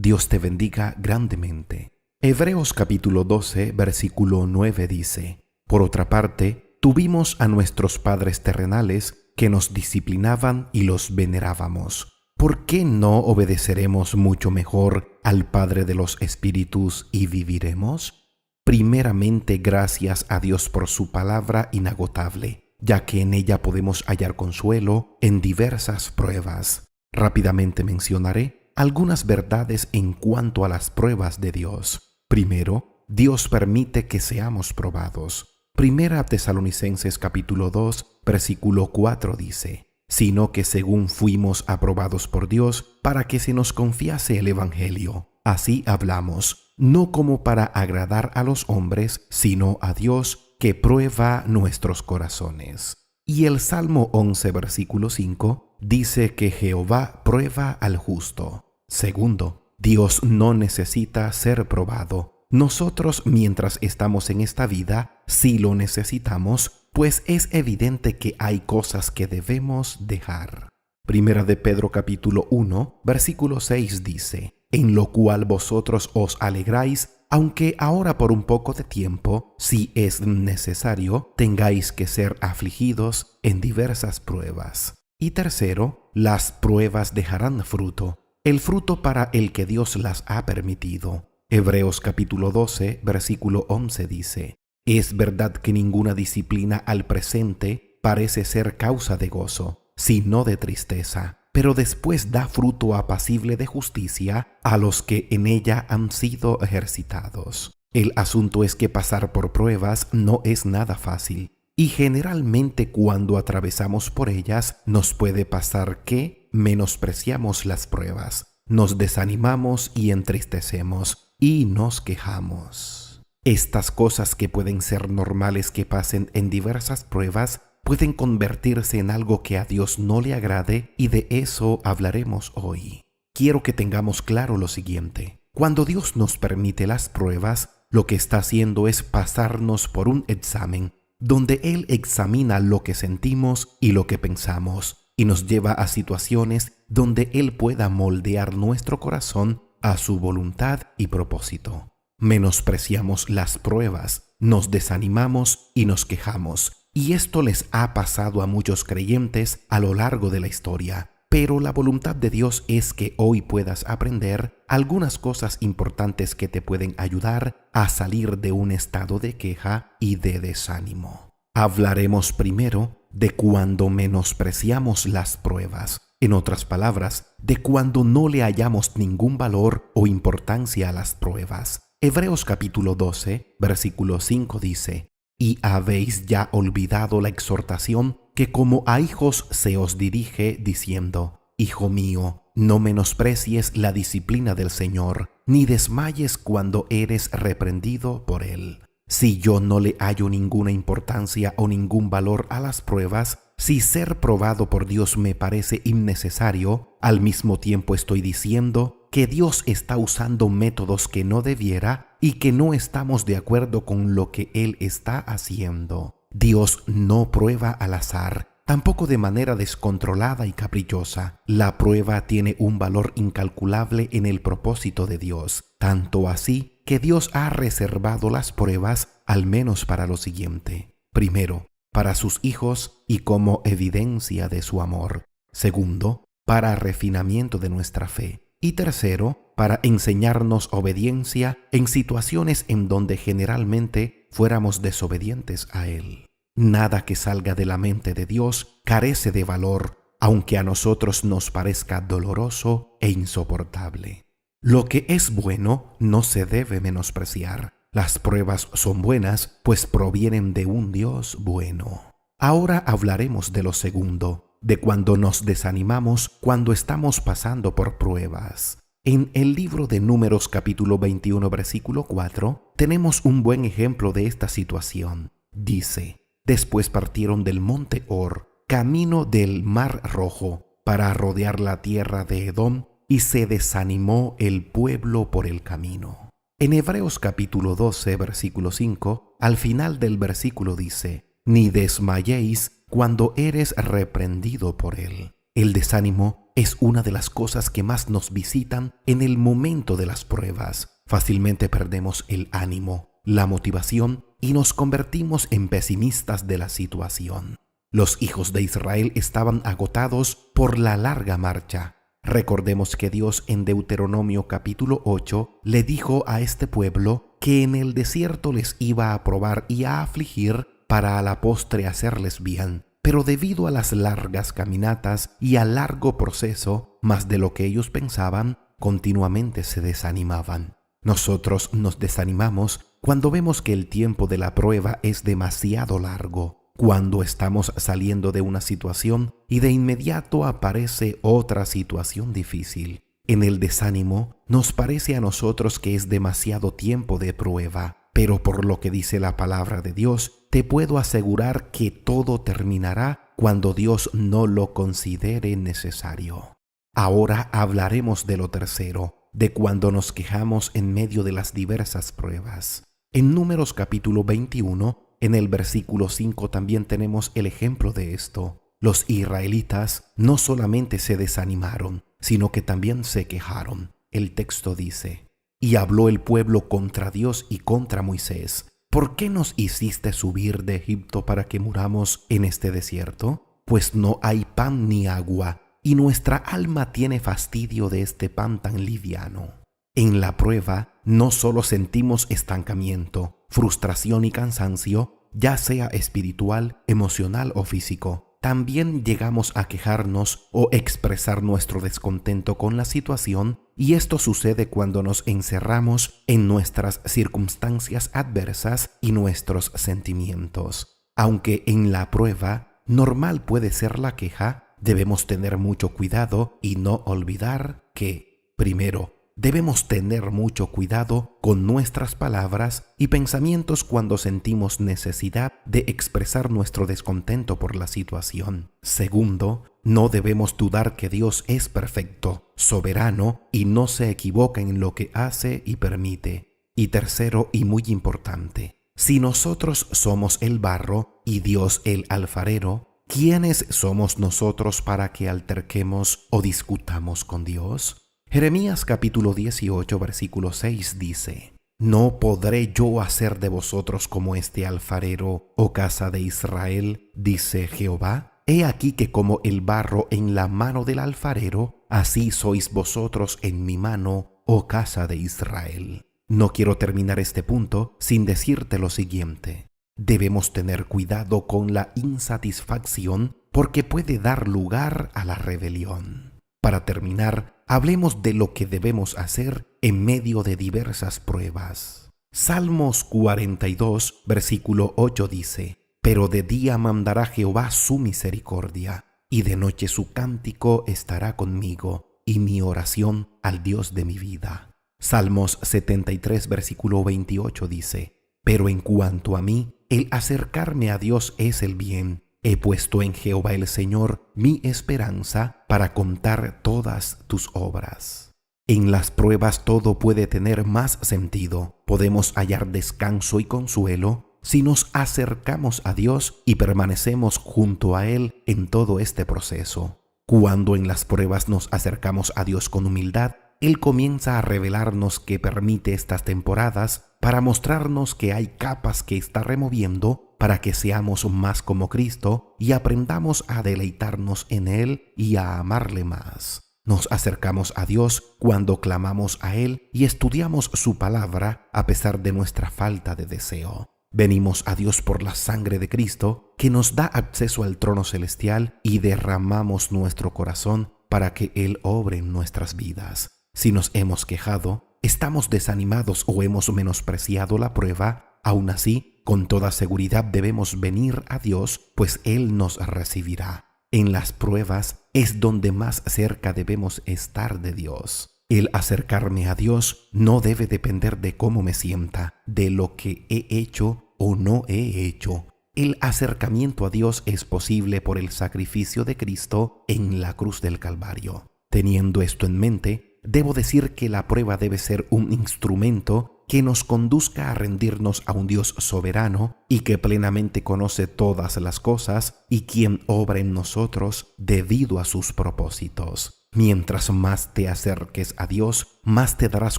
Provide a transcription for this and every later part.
Dios te bendiga grandemente. Hebreos capítulo 12, versículo 9 dice: Por otra parte, tuvimos a nuestros padres terrenales que nos disciplinaban y los venerábamos. ¿Por qué no obedeceremos mucho mejor al Padre de los Espíritus y viviremos? Primeramente, gracias a Dios por su palabra inagotable, ya que en ella podemos hallar consuelo en diversas pruebas. Rápidamente mencionaré algunas verdades en cuanto a las pruebas de Dios. Primero, Dios permite que seamos probados. Primera Tesalonicenses capítulo 2, versículo 4 dice: Sino que según fuimos aprobados por Dios para que se nos confiase el Evangelio, así hablamos, no como para agradar a los hombres, sino a Dios que prueba nuestros corazones. Y el Salmo 11, versículo 5 dice que Jehová prueba al justo. Segundo, Dios no necesita ser probado. Nosotros, mientras estamos en esta vida, sí lo necesitamos, pues es evidente que hay cosas que debemos dejar. Primera de Pedro capítulo 1, versículo 6 dice: En lo cual vosotros os alegráis, aunque ahora por un poco de tiempo, si es necesario, tengáis que ser afligidos en diversas pruebas. Y tercero, las pruebas dejarán fruto, el fruto para el que Dios las ha permitido. Hebreos capítulo 12, versículo 11 dice: Es verdad que ninguna disciplina al presente parece ser causa de gozo, sino de tristeza, pero después da fruto apacible de justicia a los que en ella han sido ejercitados. El asunto es que pasar por pruebas no es nada fácil, y generalmente cuando atravesamos por ellas nos puede pasar que menospreciamos las pruebas, nos desanimamos y entristecemos, y nos quejamos. Estas cosas que pueden ser normales que pasen en diversas pruebas pueden convertirse en algo que a Dios no le agrade, y de eso hablaremos hoy. Quiero que tengamos claro lo siguiente: cuando Dios nos permite las pruebas, lo que está haciendo es pasarnos por un examen, donde Él examina lo que sentimos y lo que pensamos, y nos lleva a situaciones donde Él pueda moldear nuestro corazón a su voluntad y propósito. Menospreciamos las pruebas, nos desanimamos y nos quejamos, y esto les ha pasado a muchos creyentes a lo largo de la historia. Pero la voluntad de Dios es que hoy puedas aprender algunas cosas importantes que te pueden ayudar a salir de un estado de queja y de desánimo. Hablaremos primero de cuando menospreciamos las pruebas. En otras palabras, de cuando no le hallamos ningún valor o importancia a las pruebas. Hebreos capítulo 12, versículo 5 dice: Y habéis ya olvidado la exhortación que como a hijos se os dirige, diciendo: Hijo mío, no menosprecies la disciplina del Señor, ni desmayes cuando eres reprendido por Él. Si yo no le hallo ninguna importancia o ningún valor a las pruebas, si ser probado por Dios me parece innecesario, al mismo tiempo estoy diciendo que Dios está usando métodos que no debiera y que no estamos de acuerdo con lo que Él está haciendo. Dios no prueba al azar, tampoco de manera descontrolada y caprichosa. La prueba tiene un valor incalculable en el propósito de Dios, tanto así que Dios ha reservado las pruebas al menos para lo siguiente: primero, para sus hijos y como evidencia de su amor; segundo, para refinamiento de nuestra fe; y tercero, para enseñarnos obediencia en situaciones en donde generalmente fuéramos desobedientes a Él. Nada que salga de la mente de Dios carece de valor, aunque a nosotros nos parezca doloroso e insoportable. Lo que es bueno no se debe menospreciar. Las pruebas son buenas, pues provienen de un Dios bueno. Ahora hablaremos de lo segundo, de cuando nos desanimamos cuando estamos pasando por pruebas. En el libro de Números capítulo 21, versículo 4, tenemos un buen ejemplo de esta situación. Dice: Después partieron del monte Hor, camino del Mar Rojo, para rodear la tierra de Edom, y se desanimó el pueblo por el camino. En Hebreos capítulo 12, versículo 5, al final del versículo dice: Ni desmayéis cuando eres reprendido por él. El desánimo es una de las cosas que más nos visitan en el momento de las pruebas. Fácilmente perdemos el ánimo, la motivación y nos convertimos en pesimistas de la situación. Los hijos de Israel estaban agotados por la larga marcha. Recordemos que Dios en Deuteronomio capítulo 8 le dijo a este pueblo que en el desierto les iba a probar y a afligir para a la postre hacerles bien. Pero debido a las largas caminatas y al largo proceso, más de lo que ellos pensaban, continuamente se desanimaban. Nosotros nos desanimamos cuando vemos que el tiempo de la prueba es demasiado largo, cuando estamos saliendo de una situación y de inmediato aparece otra situación difícil. En el desánimo nos parece a nosotros que es demasiado tiempo de prueba. Pero por lo que dice la palabra de Dios, te puedo asegurar que todo terminará cuando Dios no lo considere necesario. Ahora hablaremos de lo tercero, de cuando nos quejamos en medio de las diversas pruebas. En Números capítulo 21, en el versículo 5 también tenemos el ejemplo de esto. Los israelitas no solamente se desanimaron, sino que también se quejaron. El texto dice: y habló el pueblo contra Dios y contra Moisés. ¿Por qué nos hiciste subir de Egipto para que muramos en este desierto? Pues no hay pan ni agua, y nuestra alma tiene fastidio de este pan tan liviano. En la prueba no solo sentimos estancamiento, frustración y cansancio, ya sea espiritual, emocional o físico. También llegamos a quejarnos o expresar nuestro descontento con la situación, y esto sucede cuando nos encerramos en nuestras circunstancias adversas y nuestros sentimientos. Aunque en la prueba normal puede ser la queja, debemos tener mucho cuidado y no olvidar que, primero, debemos tener mucho cuidado con nuestras palabras y pensamientos cuando sentimos necesidad de expresar nuestro descontento por la situación. Segundo, no debemos dudar que Dios es perfecto, soberano y no se equivoca en lo que hace y permite. Y tercero, y muy importante, si nosotros somos el barro y Dios el alfarero, ¿quiénes somos nosotros para que alterquemos o discutamos con Dios? Jeremías capítulo 18 versículo 6 dice: ¿no podré yo hacer de vosotros como este alfarero, oh casa de Israel? Dice Jehová. He aquí que como el barro en la mano del alfarero, así sois vosotros en mi mano, oh casa de Israel. No quiero terminar este punto sin decirte lo siguiente. Debemos tener cuidado con la insatisfacción porque puede dar lugar a la rebelión. Para terminar, hablemos de lo que debemos hacer en medio de diversas pruebas. Salmos 42, versículo 8 dice: pero de día mandará Jehová su misericordia, y de noche su cántico estará conmigo, y mi oración al Dios de mi vida. Salmos 73, versículo 28 dice: pero en cuanto a mí, el acercarme a Dios es el bien. He puesto en Jehová el Señor mi esperanza para contar todas tus obras. En las pruebas todo puede tener más sentido. Podemos hallar descanso y consuelo si nos acercamos a Dios y permanecemos junto a Él en todo este proceso. Cuando en las pruebas nos acercamos a Dios con humildad, Él comienza a revelarnos que permite estas temporadas para mostrarnos que hay capas que está removiendo para que seamos más como Cristo y aprendamos a deleitarnos en Él y a amarle más. Nos acercamos a Dios cuando clamamos a Él y estudiamos su palabra a pesar de nuestra falta de deseo. Venimos a Dios por la sangre de Cristo que nos da acceso al trono celestial y derramamos nuestro corazón para que Él obre en nuestras vidas. Si nos hemos quejado, estamos desanimados o hemos menospreciado la prueba, aún así, con toda seguridad debemos venir a Dios, pues Él nos recibirá. En las pruebas es donde más cerca debemos estar de Dios. El acercarme a Dios no debe depender de cómo me sienta, de lo que he hecho o no he hecho. El acercamiento a Dios es posible por el sacrificio de Cristo en la cruz del Calvario. Teniendo esto en mente, debo decir que la prueba debe ser un instrumento que nos conduzca a rendirnos a un Dios soberano y que plenamente conoce todas las cosas y quien obra en nosotros debido a sus propósitos. Mientras más te acerques a Dios, más te darás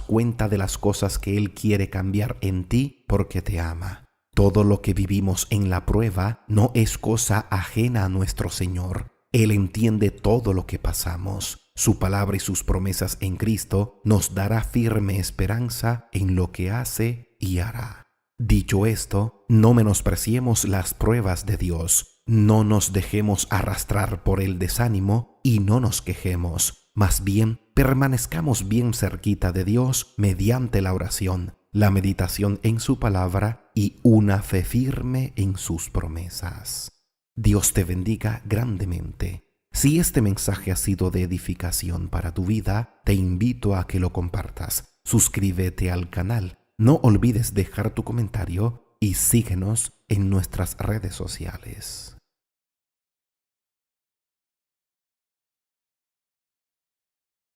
cuenta de las cosas que Él quiere cambiar en ti porque te ama. Todo lo que vivimos en la prueba no es cosa ajena a nuestro Señor. Él entiende todo lo que pasamos. Su palabra y sus promesas en Cristo nos dará firme esperanza en lo que hace y hará. Dicho esto, no menospreciemos las pruebas de Dios. No nos dejemos arrastrar por el desánimo y no nos quejemos. Más bien, permanezcamos bien cerquita de Dios mediante la oración, la meditación en su palabra y una fe firme en sus promesas. Dios te bendiga grandemente. Si este mensaje ha sido de edificación para tu vida, te invito a que lo compartas. Suscríbete al canal. No olvides dejar tu comentario y síguenos en nuestras redes sociales.